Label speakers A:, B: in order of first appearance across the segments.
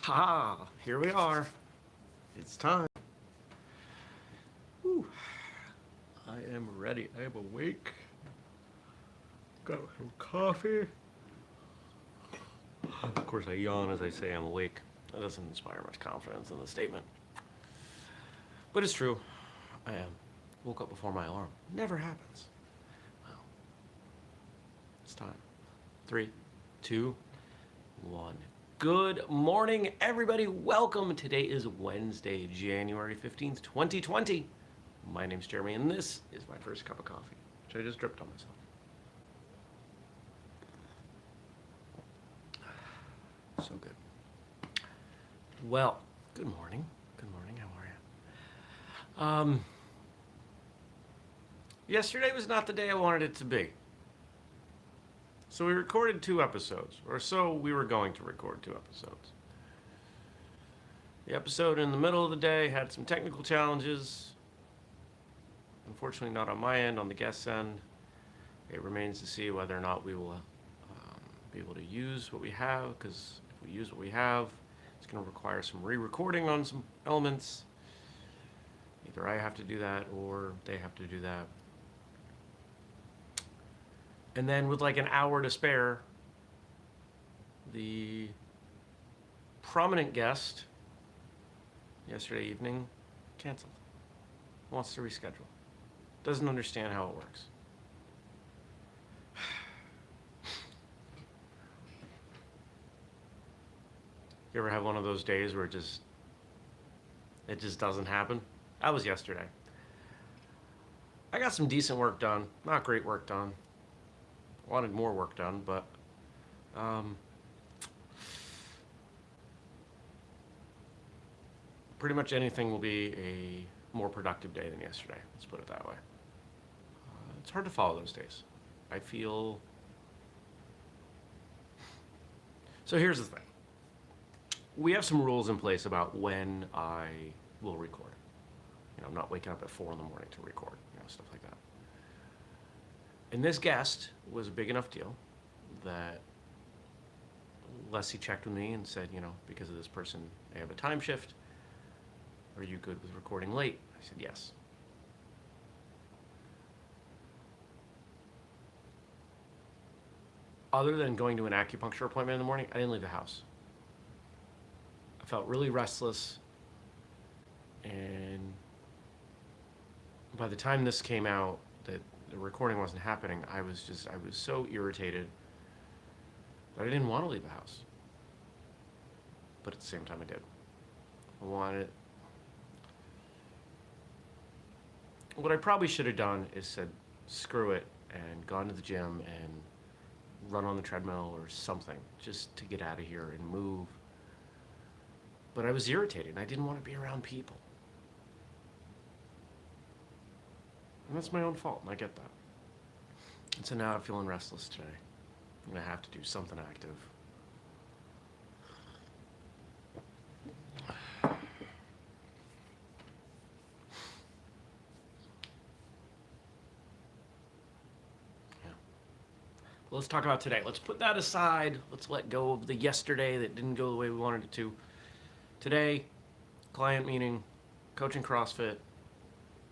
A: Ha! Here we are. It's time. Whew. I am ready. I am awake. Got some coffee. Of course, I yawn as I say I'm awake. That doesn't inspire much confidence in the statement. But it's true. I am. Woke up before my alarm. Never happens. Well, it's time. 3, 2, 1. Good morning, everybody. Welcome. Today is Wednesday, January 15th, 2020. My name's Jeremy, and this is my first cup of coffee, which I just dripped on myself. So good. Well, good morning. Good morning. How are you? Yesterday was not the day I wanted it to be. So we recorded 2 episodes, or so we were going to record 2 episodes. The episode in the middle of the day had some technical challenges. Unfortunately, not on my end, on the guest's end. It remains to see whether or not we will be able to use what we have, because if we use what we have, it's going to require some re-recording on some elements. Either I have to do that, or they have to do that. And then with like an hour to spare, the prominent guest yesterday evening canceled. Wants to reschedule. Doesn't understand how it works. You ever have one of those days where it just doesn't happen? That was yesterday. I got some decent work done. Not great work done. Wanted more work done, but pretty much anything will be a more productive day than yesterday. Let's put it that way. It's hard to follow those days. I feel... So here's the thing. We have some rules in place about when I will record. You know, I'm not waking up at 4 in the morning to record, you know, stuff like that. And this guest was a big enough deal that Leslie checked with me and said, you know, because of this person, they have a time shift. Are you good with recording late? I said, yes. Other than going to an acupuncture appointment in the morning, I didn't leave the house. I felt really restless. And by the time this came out, that the recording wasn't happening, I was so irritated that I didn't want to leave the house. But at the same time, I did. I wanted... What I probably should have done is said, screw it, and gone to the gym and run on the treadmill or something, just to get out of here and move. But I was irritated, and I didn't want to be around people. And that's my own fault, and I get that. And so now I'm feeling restless today. I'm going to have to do something active. Yeah. Well, let's talk about today. Let's put that aside. Let's let go of the yesterday that didn't go the way we wanted it to. Today, client meeting, coaching CrossFit,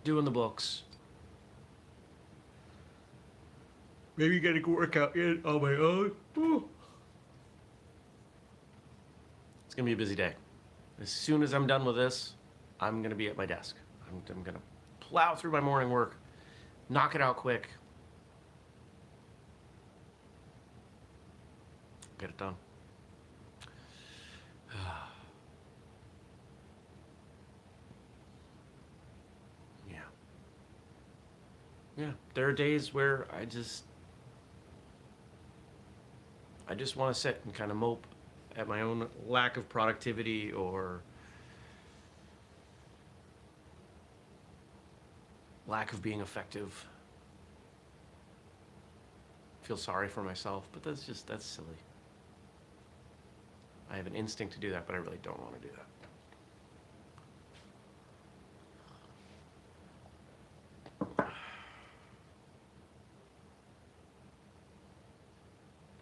A: doing the books. Maybe getting a workout in on my own. Ooh. It's going to be a busy day. As soon as I'm done with this, I'm going to be at my desk. I'm going to plow through my morning work, knock it out quick, get it done. Yeah, there are days where I just want to sit and kind of mope at my own lack of productivity or lack of being effective. Feel sorry for myself, but that's silly. I have an instinct to do that, but I really don't want to do that.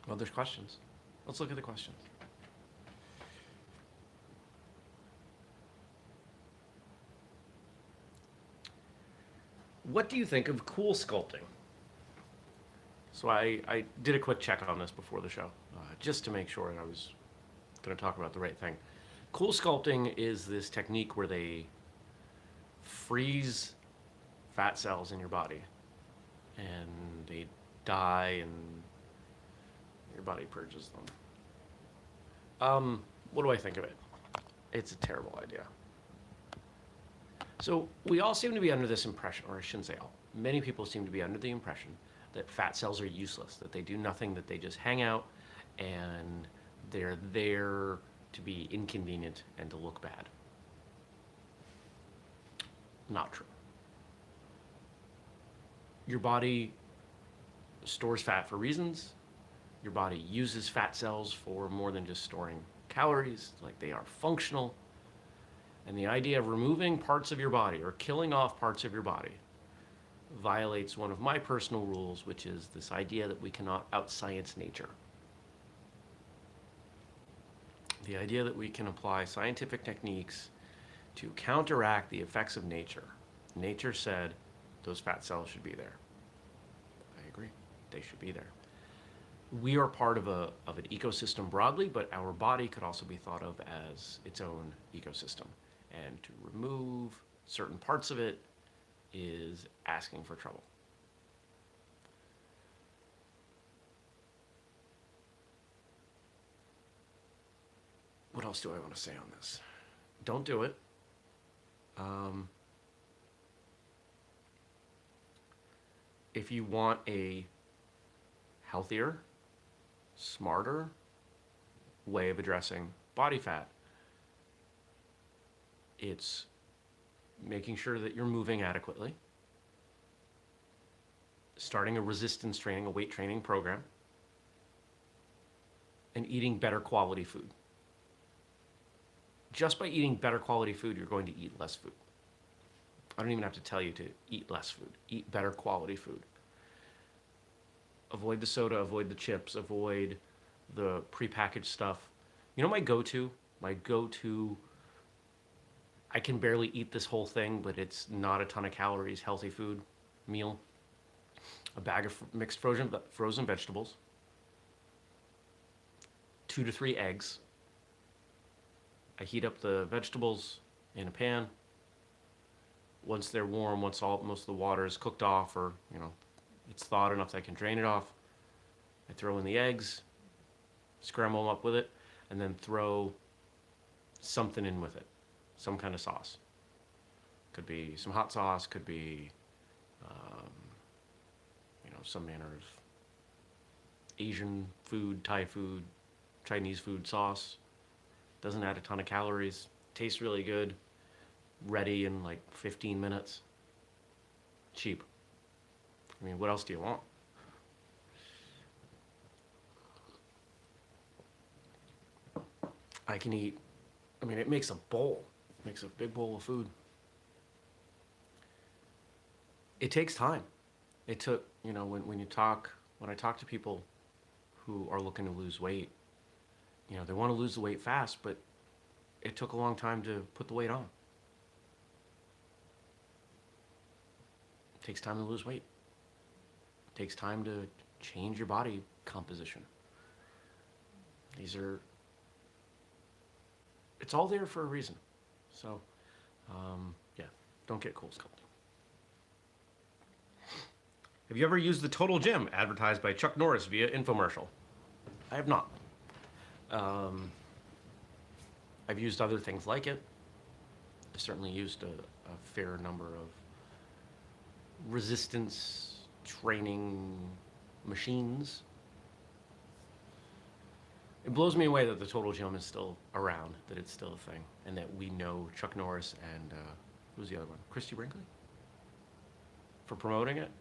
A: Well, there's questions. Let's look at the questions. What do you think of cool sculpting? So I did a quick check on this before the show, just to make sure I was going to talk about the right thing. Cool sculpting is this technique where they freeze fat cells in your body, and they die, and your body purges them. What do I think of it? It's a terrible idea. So we all seem to be under this impression, or I shouldn't say all, many people seem to be under the impression that fat cells are useless, that they do nothing, that they just hang out, and they're there to be inconvenient and to look bad. Not true. Your body stores fat for reasons. Your body uses fat cells for more than just storing calories, like they are functional. And the idea of removing parts of your body or killing off parts of your body violates one of my personal rules, which is this idea that we cannot out-science nature. The idea that we can apply scientific techniques to counteract the effects of nature. Nature said those fat cells should be there. I agree, they should be there. We are part of an ecosystem broadly, but our body could also be thought of as its own ecosystem. And to remove certain parts of it is asking for trouble. What else do I want to say on this? Don't do it. If you want a healthier, smarter way of addressing body fat, it's making sure that you're moving adequately, starting a resistance training, a weight training program, and eating better quality food. Just by eating better quality food, you're going to eat less food. I don't even have to tell you to eat less food. Eat better quality food. Avoid the soda, avoid the chips, avoid the prepackaged stuff. You know my go-to, I can barely eat this whole thing, but it's not a ton of calories, healthy food meal. A bag of mixed frozen vegetables, 2 to 3 eggs. I heat up the vegetables in a pan. Once they're warm, once most of the water is cooked off, or it's thawed enough that I can drain it off, I throw in the eggs, scramble them up with it, and then throw something in with it, some kind of sauce. Could be some hot sauce, could be some manner of Asian food, Thai food, Chinese food sauce. Doesn't add a ton of calories, tastes really good, ready in like 15 minutes. Cheap. I mean, what else do you want? I can eat, it makes a bowl. It makes a big bowl of food. It takes time. It took, when I talk to people who are looking to lose weight, they want to lose the weight fast, but it took a long time to put the weight on. It takes time to lose weight. It takes time to change your body composition. It's all there for a reason. So, don't get cool sculpting. Have you ever used the Total Gym advertised by Chuck Norris via infomercial? I have not. I've used other things like it. I've certainly used a fair number of resistance training machines. It blows me away that the Total Gym is still around, that it's still a thing, and that we know Chuck Norris and who's the other one? Christy Brinkley? For promoting it.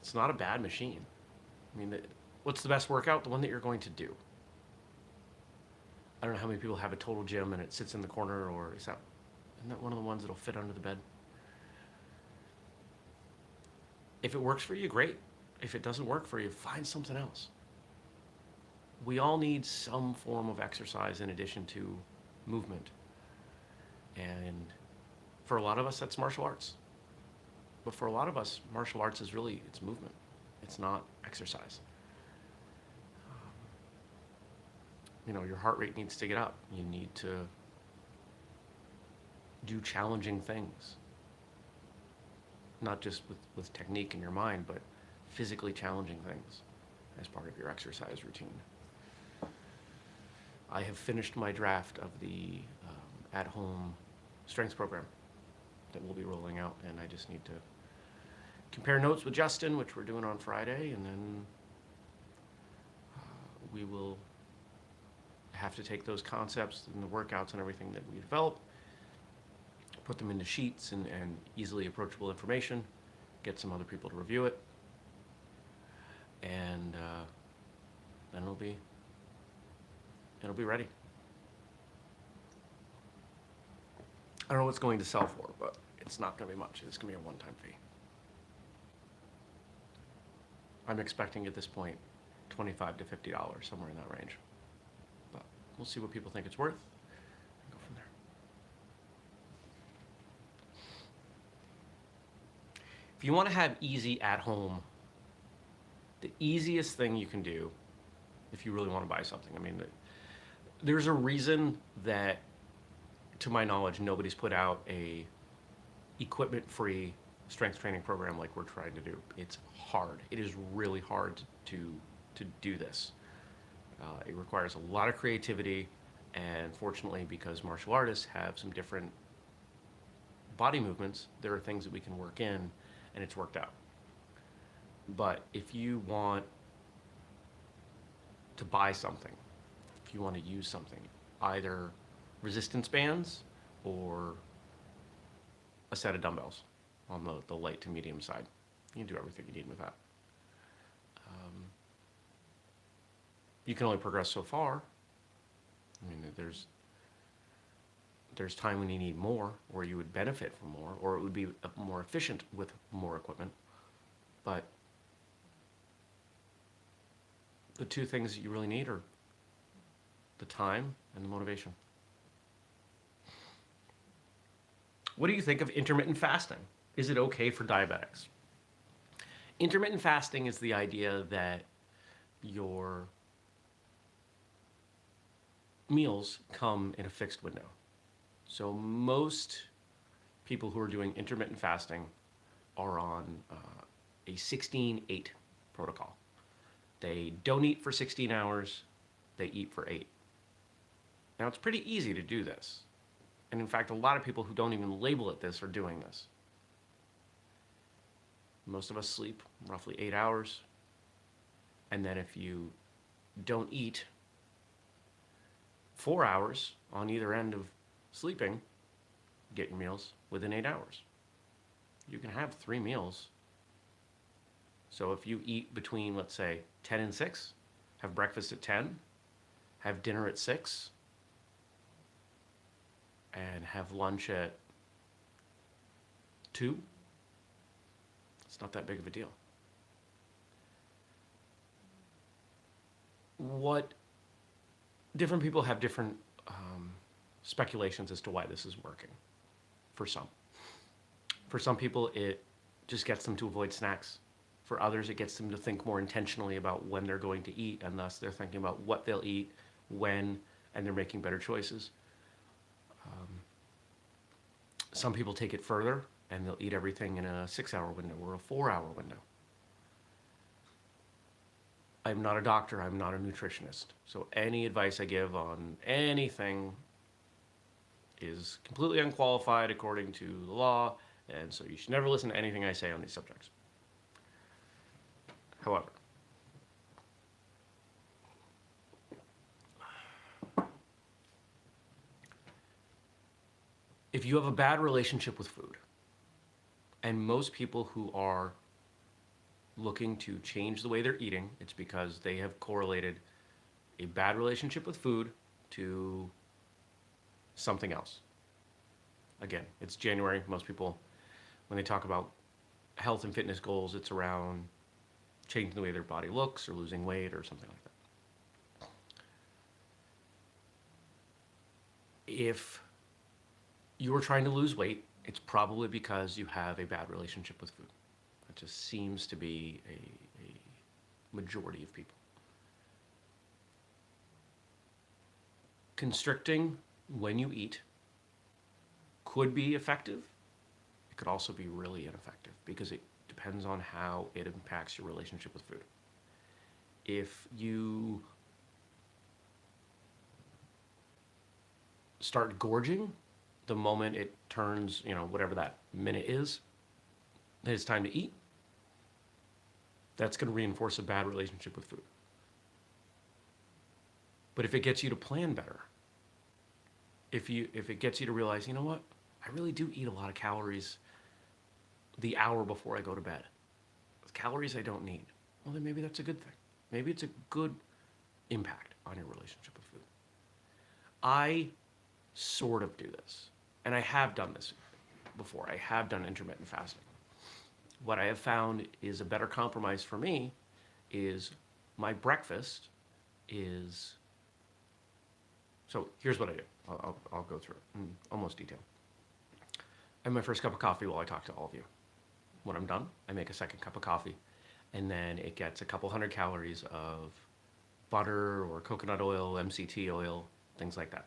A: It's not a bad machine. What's the best workout? The one that you're going to do. I don't know how many people have a Total Gym and it sits in the corner, or isn't that one of the ones that'll fit under the bed? If it works for you, great. If it doesn't work for you, find something else. We all need some form of exercise in addition to movement. And for a lot of us, that's martial arts. But for a lot of us, martial arts is really, it's movement. It's not exercise. Your heart rate needs to get up. You need to do challenging things. Not just with technique in your mind, but physically challenging things as part of your exercise routine. I have finished my draft of the at-home strength program that we'll be rolling out, and I just need to compare notes with Justin, which we're doing on Friday, and then we will have to take those concepts and the workouts and everything that we develop, put them into sheets and easily approachable information, get some other people to review it, and then it'll be ready. I don't know what it's going to sell for, but it's not going to be much. It's going to be a one-time fee. I'm expecting at this point $25 to $50, somewhere in that range. But we'll see what people think it's worth and go from there. If you want to have easy at home, the easiest thing you can do if you really want to buy something, there's a reason that, to my knowledge, nobody's put out a equipment-free strength training program like we're trying to do. It's hard. It is really hard to do this. It requires a lot of creativity, and fortunately, because martial artists have some different body movements, there are things that we can work in, and it's worked out. But if you want to buy something, if you want to use something, either resistance bands or a set of dumbbells on the light to medium side, you can do everything you need with that. You can only progress so far. There's time when you need more, or you would benefit from more, or it would be more efficient with more equipment. But the two things that you really need are the time and the motivation. What do you think of intermittent fasting? Is it okay for diabetics? Intermittent fasting is the idea that your meals come in a fixed window. So most people who are doing intermittent fasting are on a 16-8 protocol. They don't eat for 16 hours, they eat for 8. Now, it's pretty easy to do this. And in fact, a lot of people who don't even label it this are doing this. Most of us sleep roughly 8 hours. And then if you don't eat 4 hours on either end of sleeping, get your meals within 8 hours. You can have 3 meals. So if you eat between, let's say, 10 and 6, have breakfast at 10, have dinner at 6, and have lunch at 2, it's not that big of a deal. Different people have different speculations as to why this is working for some. For some people, it just gets them to avoid snacks. For others, it gets them to think more intentionally about when they're going to eat, and thus they're thinking about what they'll eat, when, and they're making better choices. Some people take it further, and they'll eat everything in a 6-hour window or a 4-hour window. I'm not a doctor, I'm not a nutritionist. So any advice I give on anything is completely unqualified according to the law, and so you should never listen to anything I say on these subjects. However, if you have a bad relationship with food, and most people who are looking to change the way they're eating, it's because they have correlated a bad relationship with food to something else. Again, it's January. Most people, when they talk about health and fitness goals, it's around changing the way their body looks or losing weight or something like that. If you're trying to lose weight, it's probably because you have a bad relationship with food. That just seems to be a majority of people. Constricting when you eat could be effective. It could also be really ineffective because it depends on how it impacts your relationship with food. If you start gorging the moment it turns, whatever that minute is, that it's time to eat, that's going to reinforce a bad relationship with food. But if it gets you to plan better, if it gets you to realize, you know what, I really do eat a lot of calories the hour before I go to bed. Calories I don't need. Well, then maybe that's a good thing. Maybe it's a good impact on your relationship with food. I sort of do this, and I have done this before. I have done intermittent fasting. What I have found is a better compromise for me is my breakfast is... So here's what I do. I'll go through it in almost detail. I have my first cup of coffee while I talk to all of you. When I'm done, I make a second cup of coffee, and then it gets a couple hundred calories of butter or coconut oil, MCT oil, things like that.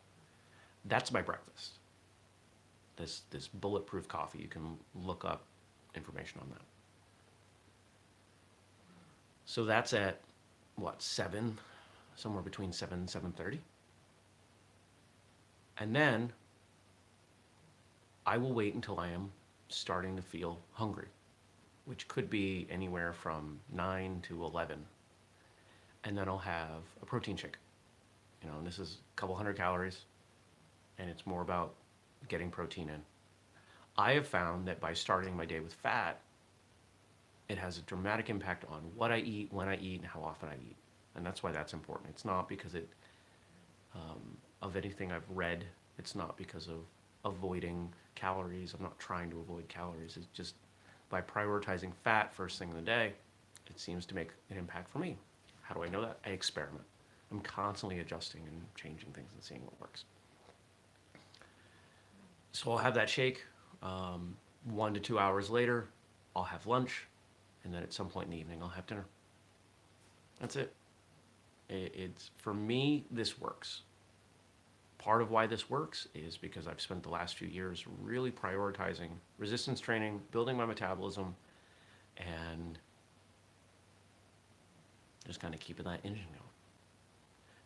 A: That's my breakfast. This bulletproof coffee. You can look up information on that. So that's at, 7? Somewhere between 7 and 7:30. And then I will wait until I am starting to feel hungry, which could be anywhere from 9 to 11. And then I'll have a protein shake. And this is a couple hundred calories, and it's more about getting protein in. I have found that by starting my day with fat, it has a dramatic impact on what I eat, when I eat, and how often I eat. And that's why that's important. It's not because of anything I've read. It's not because of avoiding calories. I'm not trying to avoid calories. It's just by prioritizing fat first thing in the day, it seems to make an impact for me. How do I know that? I experiment. I'm constantly adjusting and changing things and seeing what works. So I'll have that shake. 1 to 2 hours later, I'll have lunch, and then at some point in the evening, I'll have dinner. That's it. It's for me, this works. Part of why this works is because I've spent the last few years really prioritizing resistance training, building my metabolism, and just kind of keeping that engine going.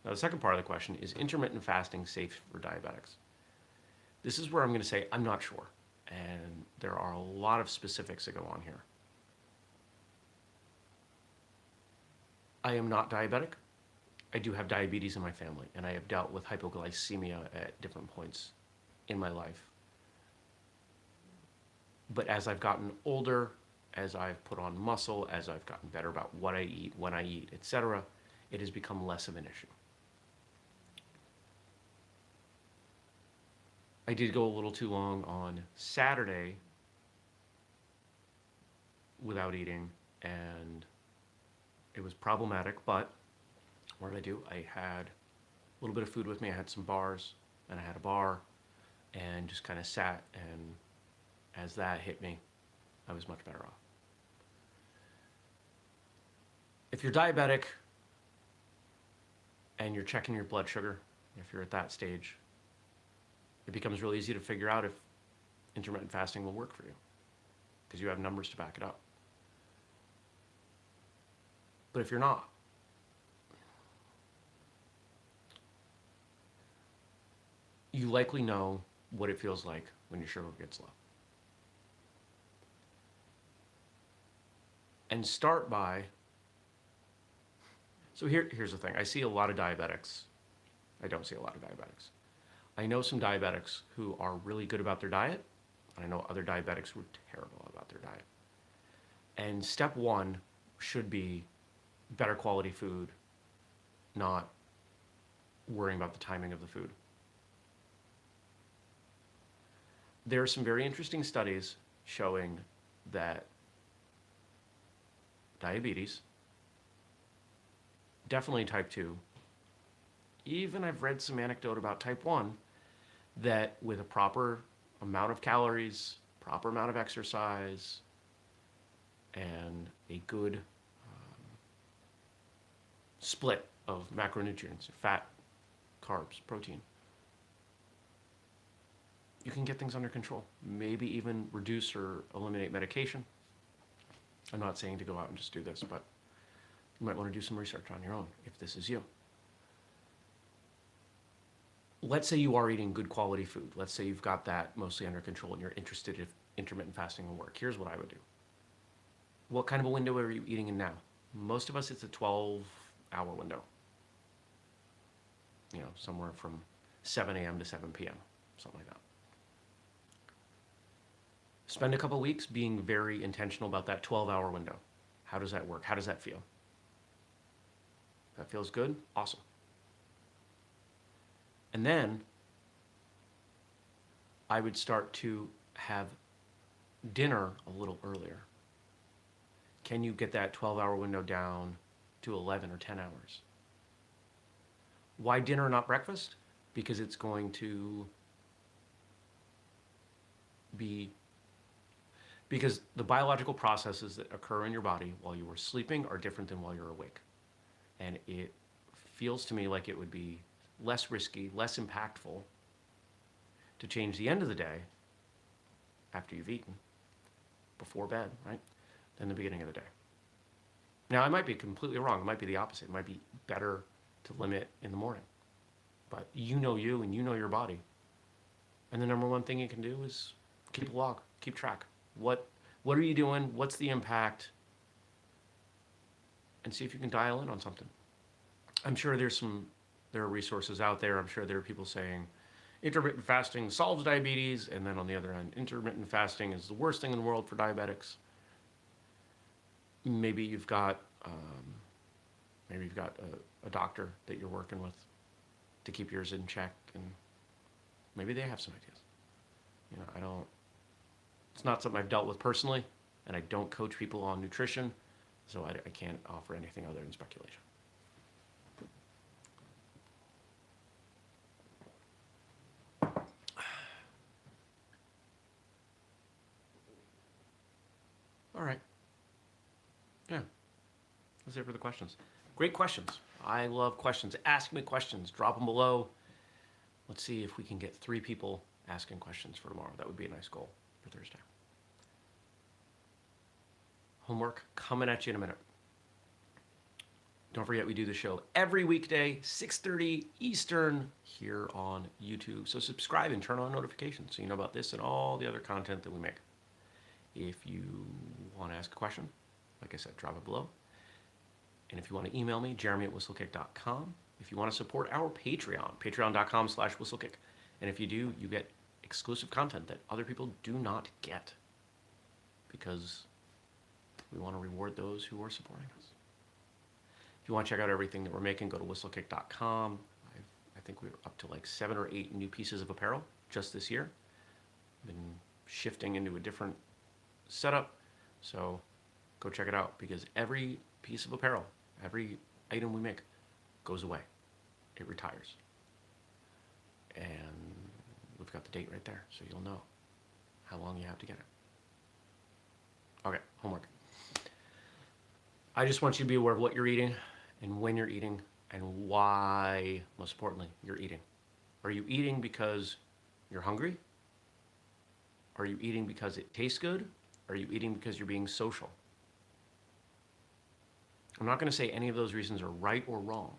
A: Now, the second part of the question is intermittent fasting safe for diabetics? This is where I'm going to say I'm not sure, and there are a lot of specifics that go on here. I am not diabetic. I do have diabetes in my family, and I have dealt with hypoglycemia at different points in my life. But as I've gotten older, as I've put on muscle, as I've gotten better about what I eat, when I eat, etc., it has become less of an issue. I did go a little too long on Saturday without eating, and it was problematic, but what did I do? I had a little bit of food with me. I had some bars, and I had a bar, and just kind of sat, and as that hit me, I was much better off. If you're diabetic and you're checking your blood sugar, if you're at that stage, it becomes really easy to figure out if intermittent fasting will work for you because you have numbers to back it up. But if you're not, you likely know what it feels like when your sugar gets low. And start by, so here's the thing. I see a lot of diabetics. I don't see a lot of diabetics. I know some diabetics who are really good about their diet, and I know other diabetics who are terrible about their diet. And step one should be better quality food, not worrying about the timing of the food. There are some very interesting studies showing that diabetes, definitely type 2, even I've read some anecdote about type 1, that with a proper amount of calories, proper amount of exercise, and a good split of macronutrients, fat, carbs, protein, you can get things under control. Maybe even reduce or eliminate medication. I'm not saying to go out and just do this, but you might want to do some research on your own if this is you. Let's say you are eating good quality food. Let's say you've got that mostly under control and you're interested if intermittent fasting will work. Here's what I would do. What kind of a window are you eating in now? Most of us, it's a 12-hour window. You know, somewhere from 7 a.m. to 7 p.m., something like that. Spend a couple weeks being very intentional about that 12-hour window. How does that work? How does that feel? That feels good? Awesome. And then I would start to have dinner a little earlier. Can you get that 12-hour window down to 11 or 10 hours? Why dinner, not breakfast? Because it's going to be, because the biological processes that occur in your body while you were sleeping are different than while you're awake. And it feels to me like it would be less risky, less impactful to change the end of the day after you've eaten, before bed, right, than the beginning of the day. Now, I might be completely wrong. It might be the opposite. It might be better to limit in the morning. But you know you and you know your body. And the number one thing you can do is keep a log, keep track. What are you doing? What's the impact? And see if you can dial in on something. I'm sure there are resources out there. I'm sure there are people saying intermittent fasting solves diabetes, and then on the other end, intermittent fasting is the worst thing in the world for diabetics. Maybe you've got a doctor that you're working with to keep yours in check, and maybe they have some ideas. You know, it's not something I've dealt with personally, and I don't coach people on nutrition, so I can't offer anything other than speculation. All right. Yeah. That's it for the questions. Great questions. I love questions. Ask me questions. Drop them below. Let's see if we can get 3 people asking questions for tomorrow. That would be a nice goal for Thursday. Homework coming at you in a minute. Don't forget, we do the show every weekday, 6:30 Eastern, here on YouTube. So subscribe and turn on notifications so you know about this and all the other content that we make. If you want to ask a question, like I said, drop it below. And if you want to email me, jeremy@whistlekick.com. If you want to support our Patreon, patreon.com/whistlekick. And if you do, you get exclusive content that other people do not get, because we want to reward those who are supporting us. If you want to check out everything that we're making, go to whistlekick.com. I think we're up to like 7 or 8 new pieces of apparel just this year. Been shifting into a different setup, so go check it out, because every piece of apparel, every item we make goes away. It retires. And we've got the date right there, so you'll know how long you have to get it. Okay, homework. I just want you to be aware of what you're eating and when you're eating and why, most importantly, you're eating. Are you eating because you're hungry? Are you eating because it tastes good? Are you eating because you're being social? I'm not going to say any of those reasons are right or wrong.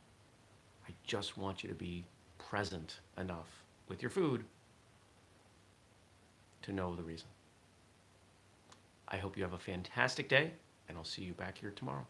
A: I just want you to be present enough with your food to know the reason. I hope you have a fantastic day, and I'll see you back here tomorrow.